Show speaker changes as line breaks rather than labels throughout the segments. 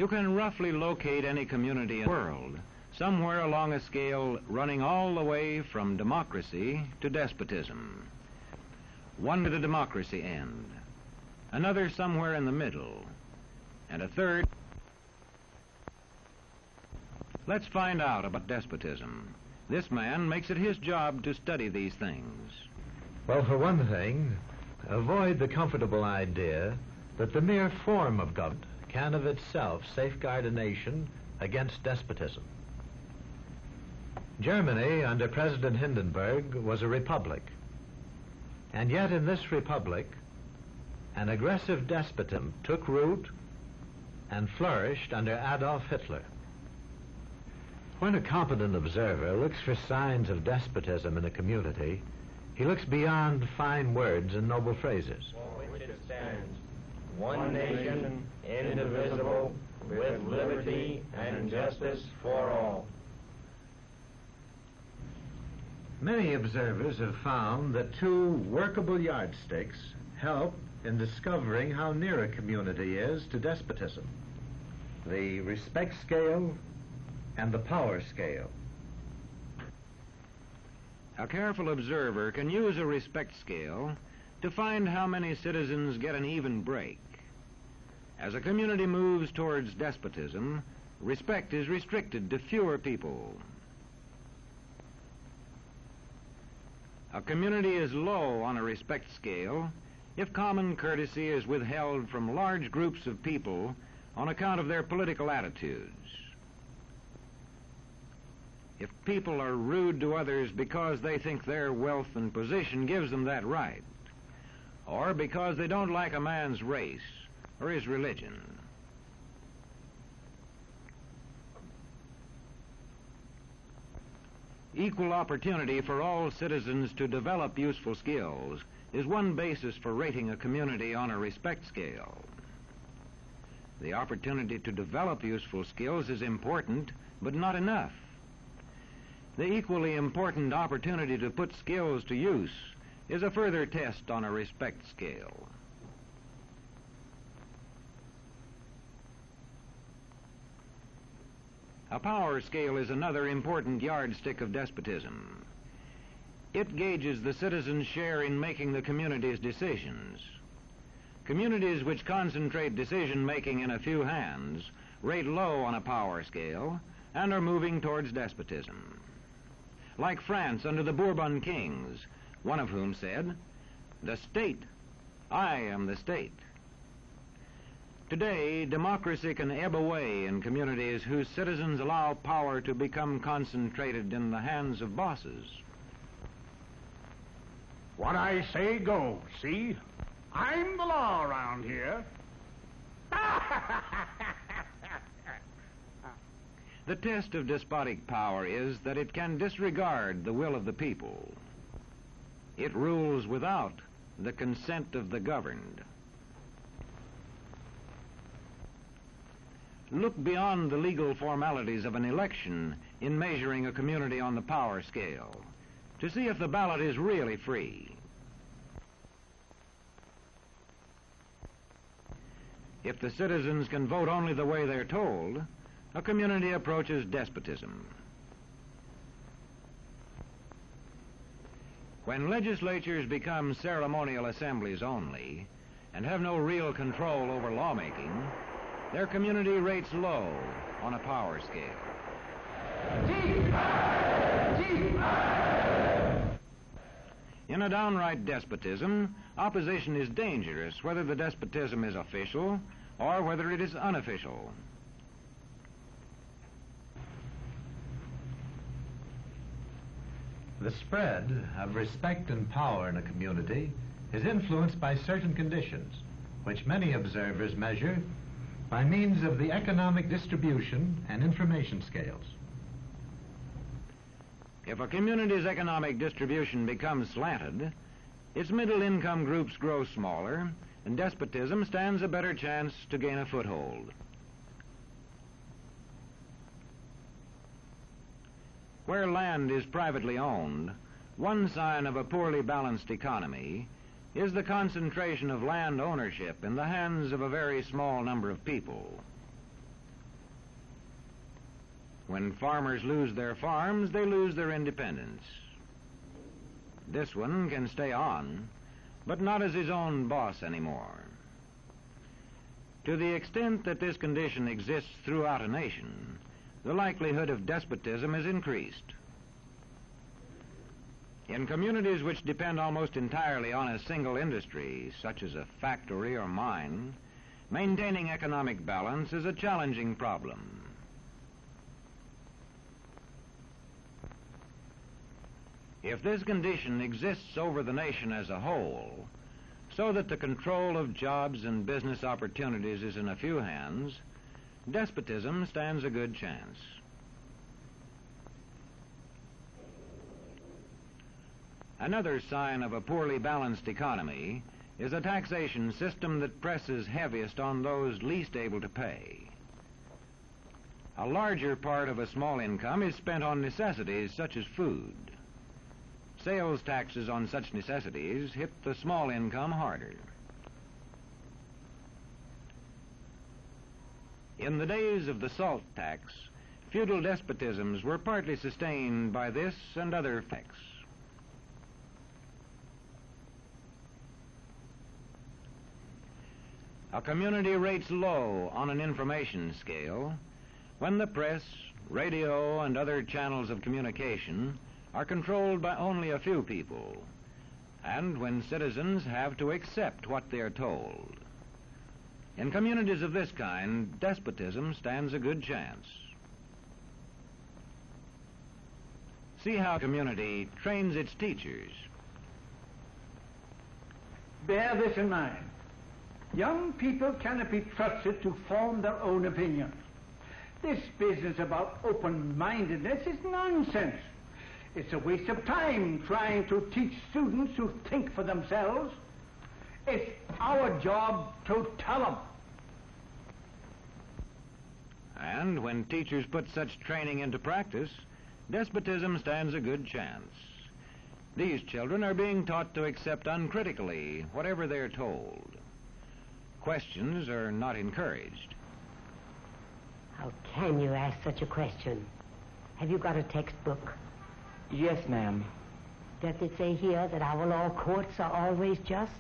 You can roughly locate any community in the world, somewhere along a scale running all the way from democracy to despotism. One to the democracy end, another somewhere in the middle, and a third. Let's find out about despotism. This man makes it his job to study these things.
Well, for one thing, avoid the comfortable idea that the mere form of government can of itself safeguard a nation against despotism. Germany, under President Hindenburg, was a republic. And yet in this republic, an aggressive despotism took root and flourished under Adolf Hitler. When a competent observer looks for signs of despotism in a community, he looks beyond fine words and noble phrases.
For which it stands, one nation, indivisible, with liberty and justice for all.
Many observers have found that two workable yardsticks help in discovering how near a community is to despotism: the respect scale and the power scale.
A careful observer can use a respect scale to find how many citizens get an even break. As a community moves towards despotism, respect is restricted to fewer people. A community is low on a respect scale if common courtesy is withheld from large groups of people on account of their political attitudes. If people are rude to others because they think their wealth and position gives them that right, or because they don't like a man's race or his religion. Equal opportunity for all citizens to develop useful skills is one basis for rating a community on a respect scale. The opportunity to develop useful skills is important, but not enough. The equally important opportunity to put skills to use is a further test on a respect scale. A power scale is another important yardstick of despotism. It gauges the citizens' share in making the community's decisions. Communities which concentrate decision-making in a few hands rate low on a power scale and are moving towards despotism. Like France under the Bourbon kings, one of whom said, "The state, I am the state." Today, democracy can ebb away in communities whose citizens allow power to become concentrated in the hands of bosses.
What I say goes, see? I'm the law around here.
The test of despotic power is that it can disregard the will of the people. It rules without the consent of the governed. Look beyond the legal formalities of an election in measuring a community on the power scale to see if the ballot is really free. If the citizens can vote only the way they're told, a community approaches despotism. When legislatures become ceremonial assemblies only and have no real control over lawmaking, their community rates low on a power scale. In a downright despotism, opposition is dangerous, whether the despotism is official or whether it is unofficial.
The spread of respect and power in a community is influenced by certain conditions, which many observers measure by means of the economic distribution and information scales.
If a community's economic distribution becomes slanted, its middle-income groups grow smaller, and despotism stands a better chance to gain a foothold. Where land is privately owned, one sign of a poorly balanced economy is the concentration of land ownership in the hands of a very small number of people. When farmers lose their farms, they lose their independence. This one can stay on, but not as his own boss anymore. To the extent that this condition exists throughout a nation, the likelihood of despotism is increased. In communities which depend almost entirely on a single industry, such as a factory or mine, maintaining economic balance is a challenging problem. If this condition exists over the nation as a whole, so that the control of jobs and business opportunities is in a few hands, despotism stands a good chance. Another sign of a poorly balanced economy is a taxation system that presses heaviest on those least able to pay. A larger part of a small income is spent on necessities such as food. Sales taxes on such necessities hit the small income harder. In the days of the salt tax, feudal despotisms were partly sustained by this and other effects. A community rates low on an information scale when the press, radio, and other channels of communication are controlled by only a few people, and when citizens have to accept what they are told. In communities of this kind, despotism stands a good chance. See how a community trains its teachers.
Bear this in mind. Young people cannot be trusted to form their own opinions. This business about open-mindedness is nonsense. It's a waste of time trying to teach students to think for themselves. It's our job to tell them.
And when teachers put such training into practice, despotism stands a good chance. These children are being taught to accept uncritically whatever they're told. Questions are not encouraged.
How can you ask such a question? Have you got a textbook?
Yes, ma'am.
Does it say here that our law courts are always just?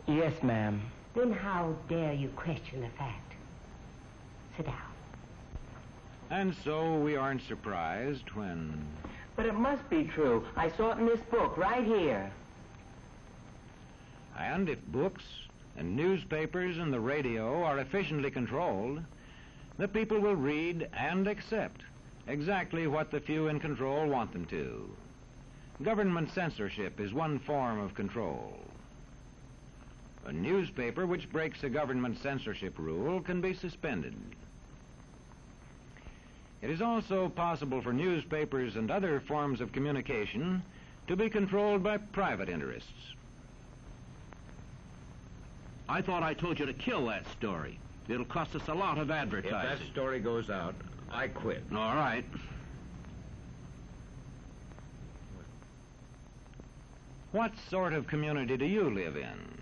Yes, ma'am.
Then how dare you question the fact? Sit down.
And so we aren't surprised when...
But it must be true. I saw it in this book right here.
And if books and newspapers and the radio are efficiently controlled, the people will read and accept exactly what the few in control want them to. Government censorship is one form of control. A newspaper which breaks a government censorship rule can be suspended. It is also possible for newspapers and other forms of communication to be controlled by private interests.
I thought I told you to kill that story. It'll cost us a lot of advertising.
If that story goes out, I quit.
All right.
What sort of community do you live in?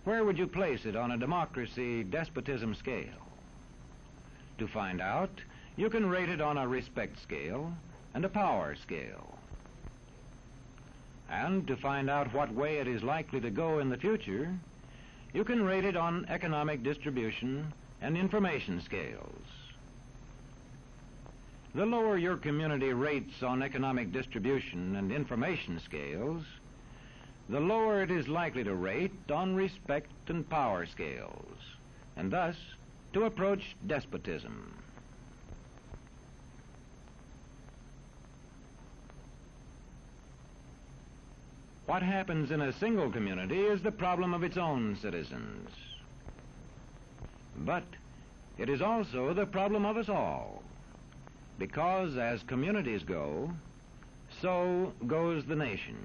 Where would you place it on a democracy-despotism scale? To find out, you can rate it on a respect scale and a power scale. And to find out what way it is likely to go in the future, you can rate it on economic distribution and information scales. The lower your community rates on economic distribution and information scales, the lower it is likely to rate on respect and power scales, and thus to approach despotism. What happens in a single community is the problem of its own citizens. But it is also the problem of us all, because as communities go, so goes the nation.